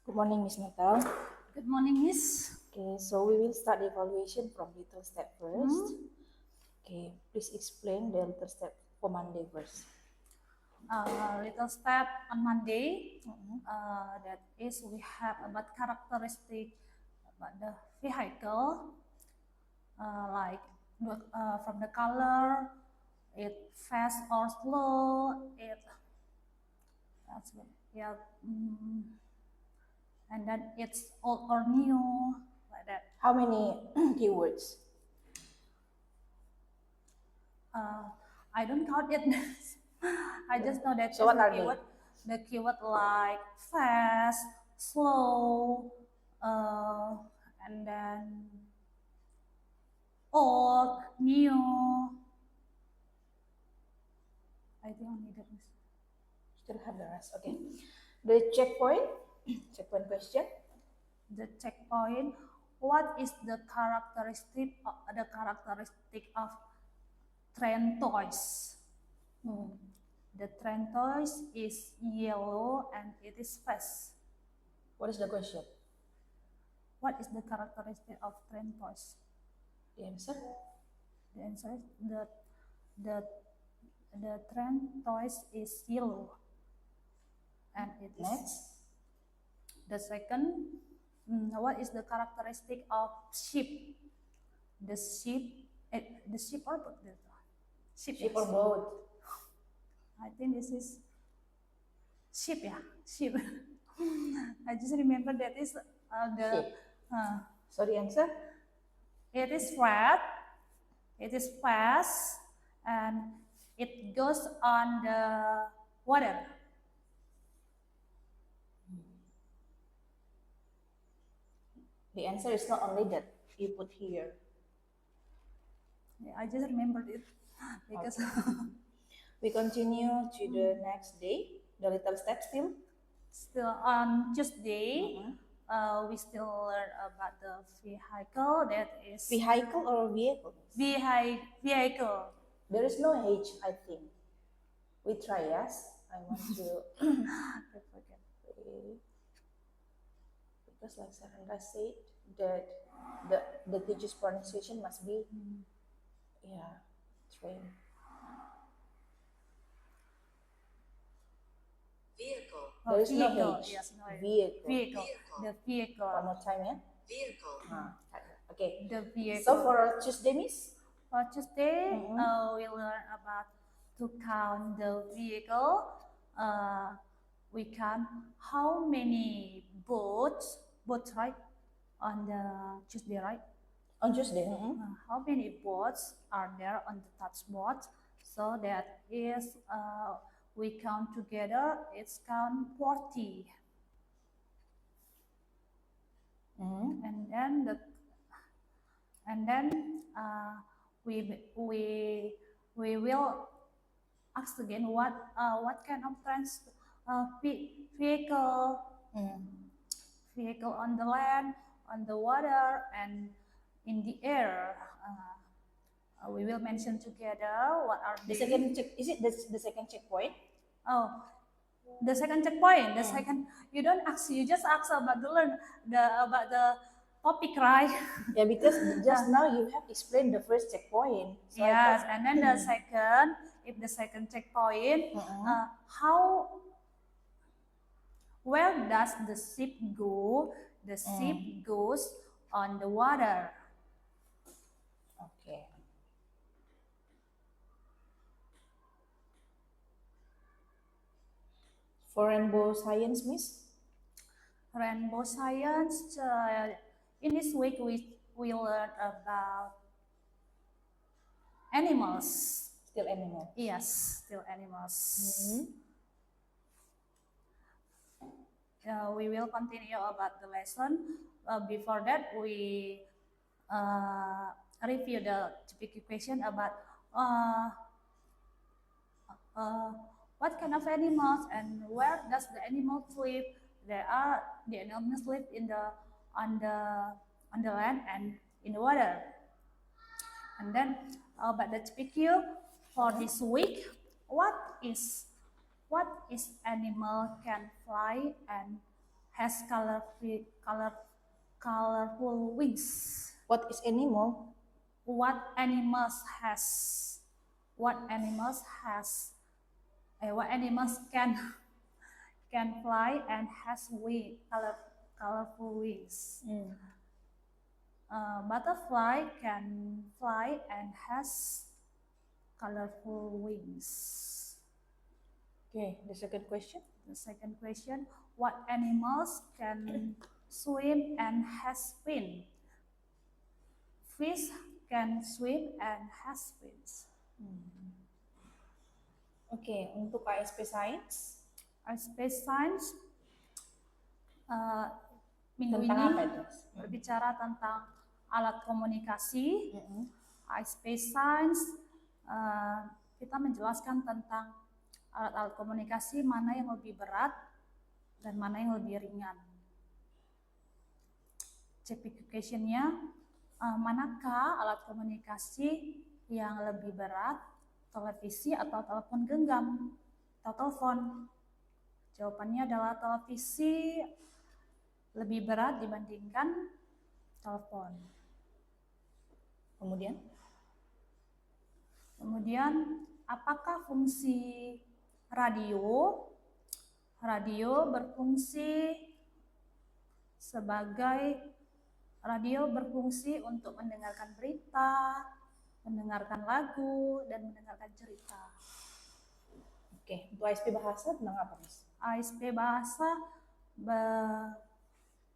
Good morning, Miss Natal. Good morning, Miss. Okay, so we will start the evaluation from little step first. Okay, please explain the little step for Monday first. Little step on Monday. That is, we have about characteristic about the vehicle, like from the color, it fast or slow, yeah, and then it's old or new, like that. How many keywords? I don't count it. I just know that So what are they? The keyword like fast, slow, and then old, new. I think only that. Still have the rest. Okay. The checkpoint. Checkpoint question. The checkpoint. What is the characteristic of trend toys? The trend toys is yellow and it is fast. What is the question? What is the characteristic of trend toys? The answer? The answer is the trend toys is yellow, and it is. Next. The second, what is the characteristic of sheep? The sheep or boat? Sheep or boat? I think this is sheep, yeah, sheep. I just remember that is the. So the answer? It is red. It is fast, and it goes on the water. The answer is not only that you put here. Yeah, I just remembered it because we continue to the next day. The little step still. Still on Tuesday, we still learn about the vehicle. That is vehicle or vehicle. Vehicle. There is no H, I think. We try, yes. I want to forget. Because like Sarandra said, that the teacher's pronunciation must be trained. Vehicle. There is vehicle. No H. Yes, no Vehicle. The vehicle. One more time, yeah. Vehicle. Okay. The vehicle. So for Tuesday, Miss. For Tuesday, we learn about to count the vehicle. We count how many boats, right, on the Tuesday, right? On Tuesday. How many boats are there on the touch board? So that is, we count together, it's count 40. And then we will ask again what kind of vehicle, vehicle on the land, on the water, and in the air. We will mention together what are the second check. Is it the second checkpoint? Oh, the second checkpoint. The second. You don't ask. You just ask about about the topic, right? Yeah, because just now you have explained the first checkpoint. So yes, and then the second. If the second checkpoint, where does the ship go? The ship goes on the water. Okay. For rainbow science, Miss? Rainbow science, in this week we learn about animals. Still animals? Yes, still animals. We will continue about the lesson. Before that, we review the typical question about what kind of animals and where does the animal live. The animals live on the land and in the water. And then about the TPQ for this week, what is animal can fly and has colorful wings. What is animal? What animals has? What animals has? What animals can fly and has colorful wings? Butterfly can fly and has colorful wings. Okay, the second question. The second question, what animals can swim and has fin? Fish can swim and has fins. Oke, untuk KSP Science Space Science minggu tentang ini apa itu? berbicara tentang alat komunikasi. Space Science kita menjelaskan tentang alat-alat komunikasi mana yang lebih berat dan mana yang lebih ringan. Questionnya, manakah alat komunikasi yang lebih berat, televisi atau telepon genggam atau telepon? Jawabannya adalah televisi lebih berat dibandingkan telepon. Kemudian, apakah fungsi radio? Radio berfungsi untuk mendengarkan berita, mendengarkan lagu, dan mendengarkan cerita. Oke, untuk ASP Bahasa tentang apa, Miss? ASP Bahasa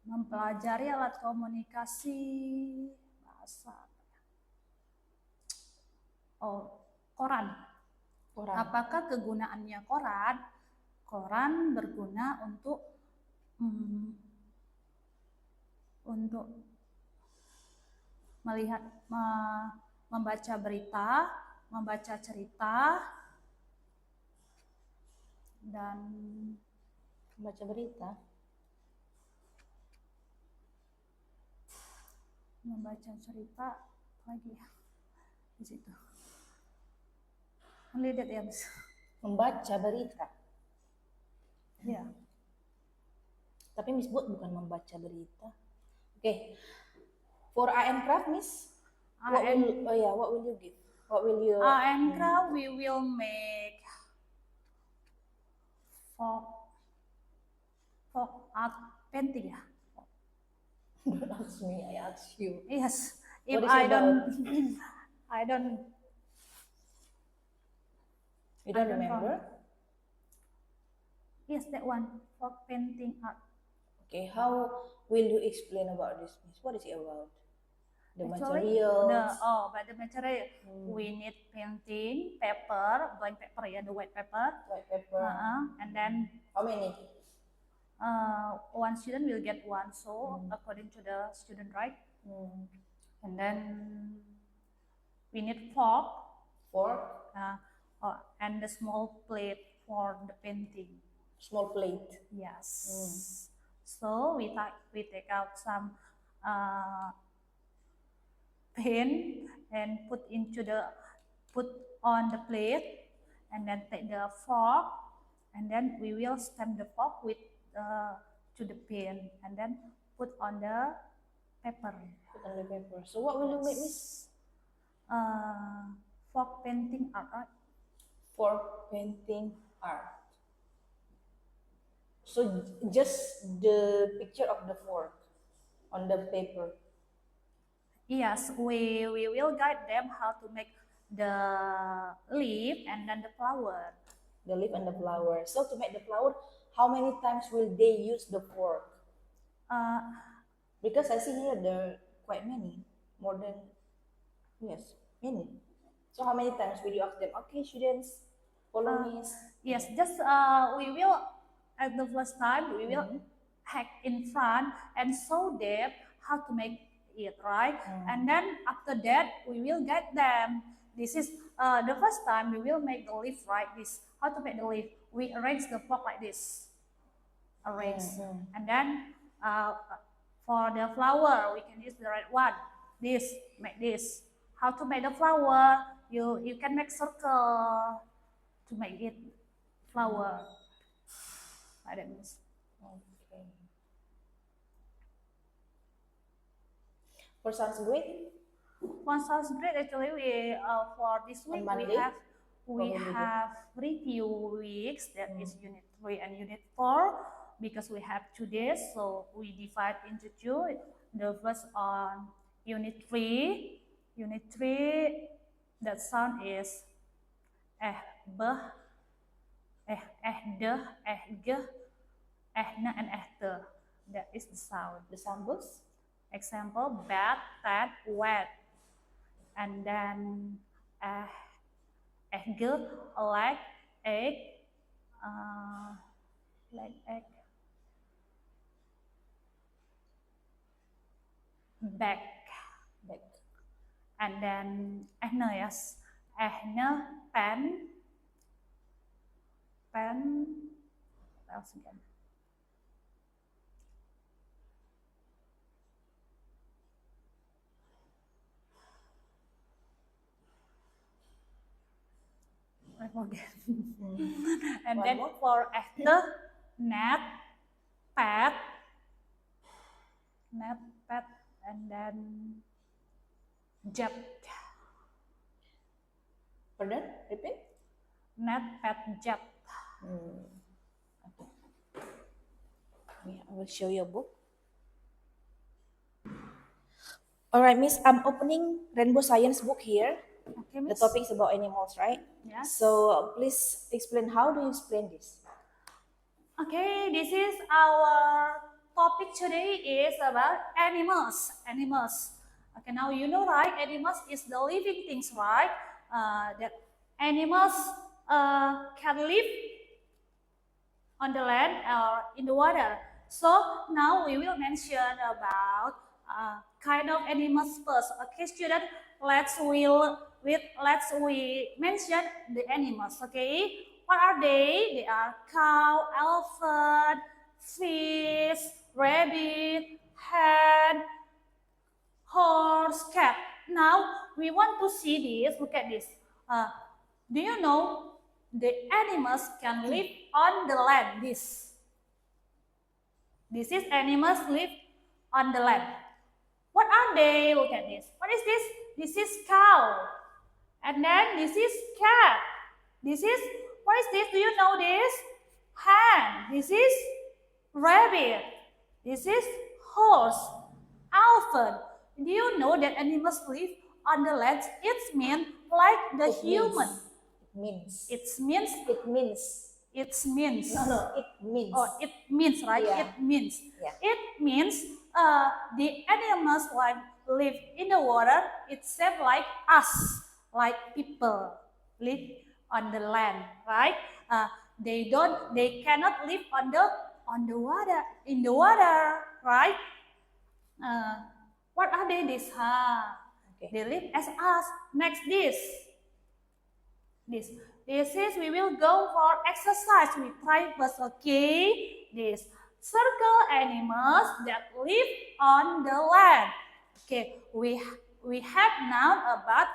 mempelajari alat komunikasi bahasa. Koran. Apakah kegunaannya koran? Koran berguna untuk melihat, membaca berita, membaca cerita, dan Membaca berita. Membaca cerita lagi ya di situ. Melihat ya, Miss. Membaca berita. Ya. Tapi Miss buat bukan membaca berita. Oke. For art and craft, Miss. What will you give? What will you? Art and craft, we will make folk art painting ya. Don't ask me, I ask you. Yes. If What is I it don't, about? You don't remember? Yes, that one, folk painting art. Okay, how will you explain about this, Miss? What is it about? The Actually, materials. by the material, we need painting, paper, blank paper ya, the white paper. White paper. And then How many? One student will get one, so according to the student, right? And then we need fork. And the small plate for the painting. Small plate. Yes. So we take out some paint and put on the plate, and then take the fork, and then we will stamp the fork with to the paint, and then put on the paper. Put on the paper. So what will you make, Miss? Fork painting art, right? Fork painting art. So just the picture of the fork on the paper. Yes, we will guide them how to make the leaf and then the flower. The leaf and the flower. So to make the flower, how many times will they use the fork? Because I see here there are quite many, more than, yes, many. So how many times will you ask them? Okay, students, follow me. Yes, just we will at the first time we will hack in front and show them how to make it, right? And then after that we will guide them. This is the first time we will make the leaf like this. How to make the leaf? We arrange the fork like this. And then for the flower we can use the right one. This, make this. How to make the flower? You can make circle to make it flower. Like that, Miss. Okay. For Sanskrit, For Sanskrit, actually, we for this week Monday? we Or Monday? have review weeks, that is Unit 3 and Unit 4, because we have 2 days, so we divide into two. The first on Unit 3. Unit 3, that sound is b, d, g, n, and t. That is the sound. The samples? Example, bad, bad, wet. And then egg, leg, egg, egg, back. And then yes, pen, what else again? I forget. And One then more? for actor, net, pet, and then jet. Pardon? Repeat? Net, pet, jet. Okay. Yeah, I will show you a book. Alright, Miss, I'm opening Rainbow Science book here. Okay, The Miss? topic is about animals, right? Yes. So please explain, how do you explain this? Okay, this is our topic today is about animals. Okay, now you know, right? Animals is the living things, right? That animals can live on the land or in the water. So now we will mention about kind of animals first. Okay, student, let's we mention the animals. Okay, what are they? They are cow, elephant, fish, rabbit, hen, horse, cat. Now we want to see this. Look at this. Do you know the animals can live on the land? This is animals live on the land. What are they? Look at this. What is this? This is cow. And then this is cat. This is, what is this? Do you know this? Hen. This is rabbit. This is horse. Elephant. Do you know that animals live on the land? It means like the human. It means. It means. It means. It means. No, it means. Oh, it means, right? Yeah. It means. Yeah. It means the animals live in the water. It's same like us, like people live on the land, right? They cannot live on the water, in the water, right? What are they? This, Okay. they live as us. Next, this is, we will go for exercise. We try first, okay? This, circle animals that live on the land. Okay, we have now about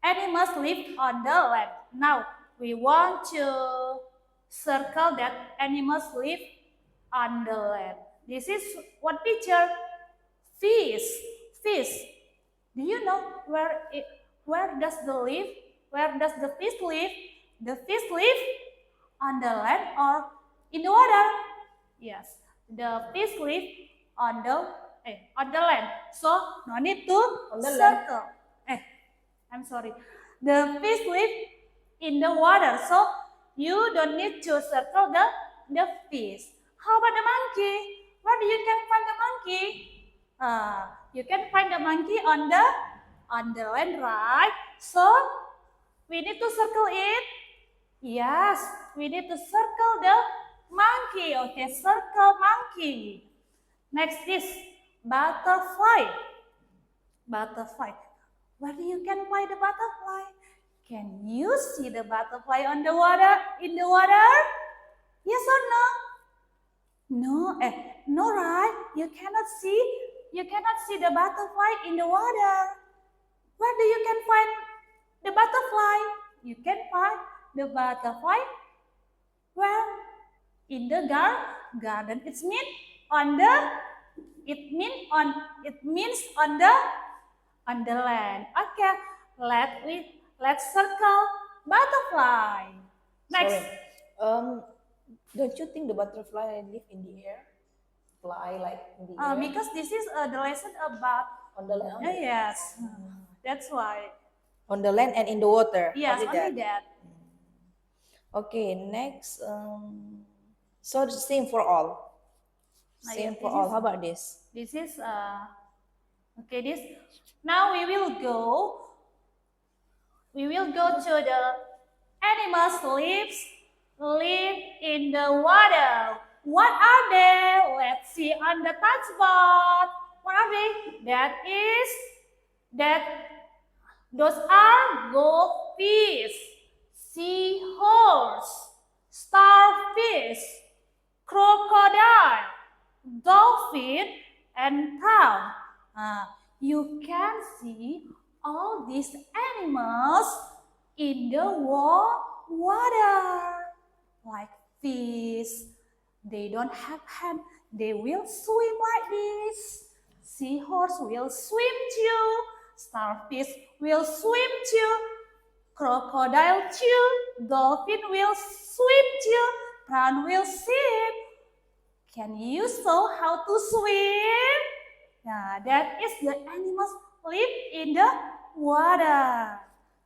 animals live on the land. Now we want to circle that animals live on the land. This is what picture? Fish. Do you know where does the live? Where does the fish live? The fish live on the land or in the water? Yes, the fish live on the land. So no need to circle. I'm sorry. The fish live in the water, so you don't need to circle the fish. How about the monkey? Where do you can find the monkey? You can find the monkey on the land, right? So we need to circle it. Yes, we need to circle the monkey. Okay, circle monkey. Next is butterfly. Where do you can find the butterfly? Can you see the butterfly on the water? In the water? Yes or no? No, no, right? You cannot see the butterfly in the water. Where do you can find the butterfly? You can find the butterfly where? In the garden. It means on the It means on the land. Okay, let's circle butterfly. Next. Sorry. Don't you think the butterfly live in the air? Fly like in the air? Because this is the lesson about On the land? yes, that's why. On the land and in the water. Yes, Only only that. that. Okay, next. So the same for all. Same Yeah, for this all. is- How about this? This is okay. This now we will go. We will go to the animals live in the water. What are they? Let's see on the touchboard. What are they? That those are goldfish, seahorse, starfish, crocodile, dolphin, and prawn. You can see all these animals in the water, like fish. They don't have hand. They will swim like this. Seahorse will swim too. Starfish will swim too. Crocodile too. Dolphin will swim too. Prawn will swim. Can you show how to swim? That is the animals live in the water.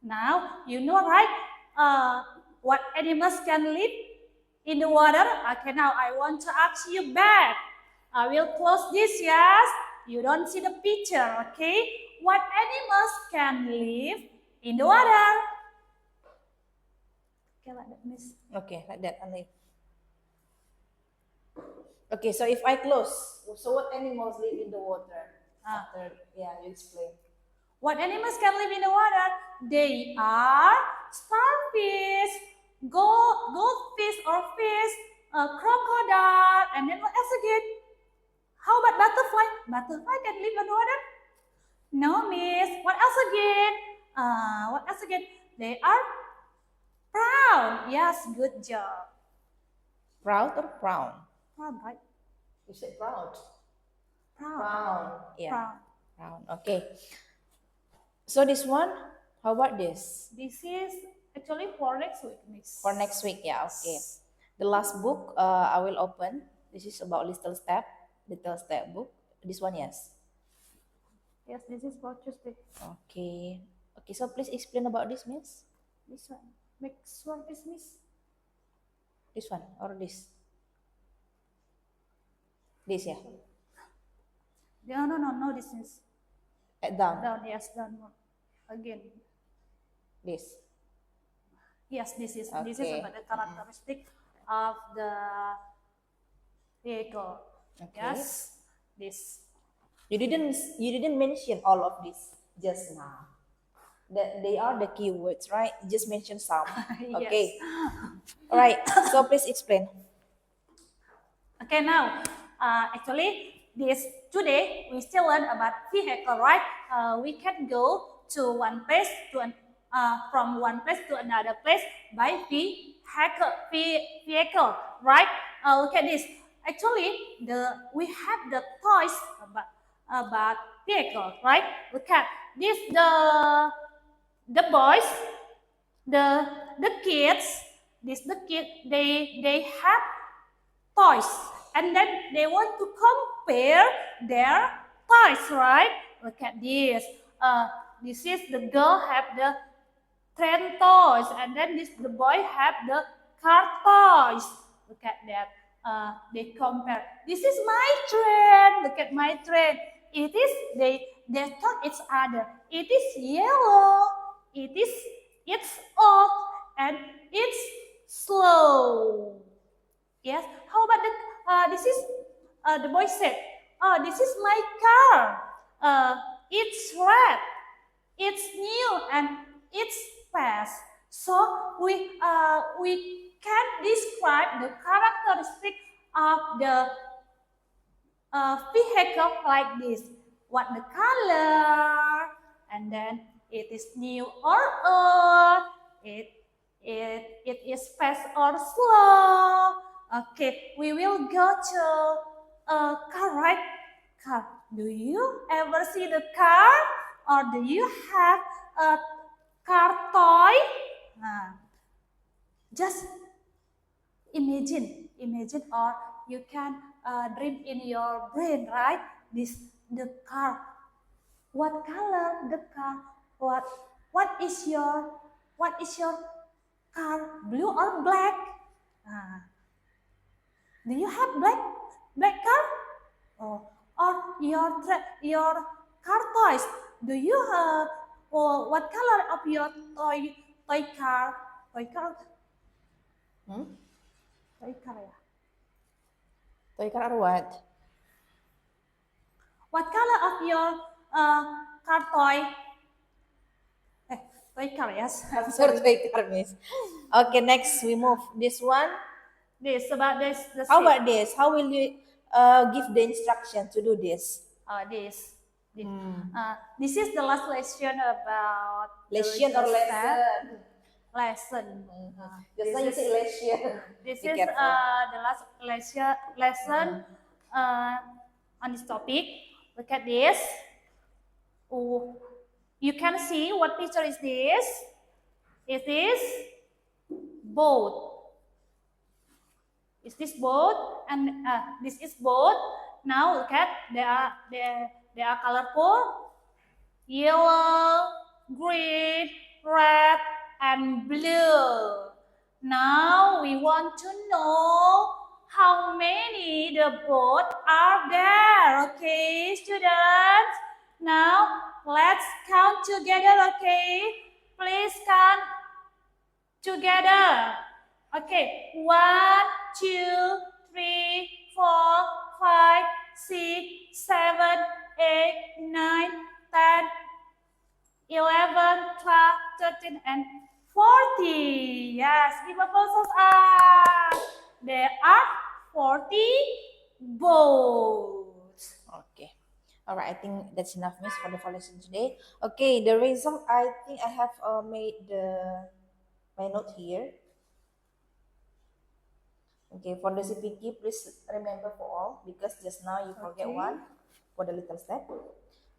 Now, you know, right? What animals can live in the water? Okay, now I want to ask you back. I will close this, yes? You don't see the picture, okay? What animals can live in the water? Okay, like that, miss. Okay, like that only. Okay, so if I close, so what animals live in the water? After, yeah, you explain. What animals can live in the water? They are starfish, goldfish or fish, crocodile, and then what else again? How about butterfly? Butterfly can live in the water? No, miss. What else again? What else again? They are prawn. Yes, good job. Proud or brown? Prawn, right? You said proud. Prawn. Brown. Yeah, Prawn. brown. Okay. So this one, how about this? This is actually for next week, miss. For next week, yeah, okay. The last book I will open. This is about little step book. This one, yes. Yes, this is for Tuesday. Okay. Okay, so please explain about this, miss. This one. Make sure this miss. This one or this? This, yeah. No, this is Down. down. Yes, down more. Again. This. Yes, this is Okay. about the characteristic of the vehicle. Okay. Yes, this. You didn't mention all of this just now. That they are the keywords, right? You just mentioned some. Okay. All right. So please explain. Okay, now actually this today we still learn about vehicle, right? We can go to one place from one place to another place by vehicle, right? Look at this. Actually, we have the toys about vehicle, right? Look at this. The boys, the kids. They have toys, and then they want to compare their toys, right? Look at this. This is the girl have the train toys, and then the boy have the car toys. Look at that. They compare. This is my train. Look at my train. They tell each other. It is yellow. It's old and it's slow. Yes. How about this is the boy said, "Oh, this is my car. It's red. It's new and it's fast." So we can describe the characteristic of the vehicle like this. What the color, and then it is new or old. It is fast or slow. Okay, we will go to car, right? Do you ever see the car? Or do you have a car toy? Just imagine, or you can dream in your brain, right? The car. What color the car? What is your car? Blue or black? Do you have black car? Or your car toys? Do you or what color of your toy car? Toy car? Toy car ya? Toy car or what? What color of your car toy? Toy car, yes. Sorry, toy car, miss. Okay, next we move. This one. This about this. How about this? How will you give the instruction to do this? This. This is the last lesson about Lesson or lesson? Lesson. Just now you say lesson. This Be is careful. the last lesson on this topic. Look at this. Oh, you can see what picture is this? Is this boat? Is this boat? And this is boat. Now look at they are colorful: yellow, green, red, and blue. Now we want to know how many the boat are there. Okay, students. Now let's count together. Okay, please count together. Okay, 1, 2, 3, 4, 5, 6, 7, 8, 9, 10, 11, 12, 13, and 40. Yes, give applause up. There are 40 boats. Okay. All right. I think that's enough, miss, for the lesson today. Okay. The result. I think I have made my note here. Okay. For the CPQ, please remember for all because just now you forget Okay. one for the little step,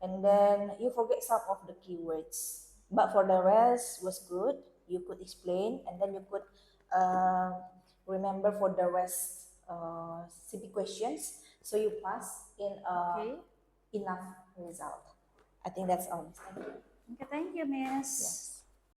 and then you forget some of the keywords. But for the rest was good. You could explain, and then you could remember for the rest CP questions. So you pass in Okay. enough result. I think that's all. Miss. Thank you. Okay, thank you, Miss. Yes.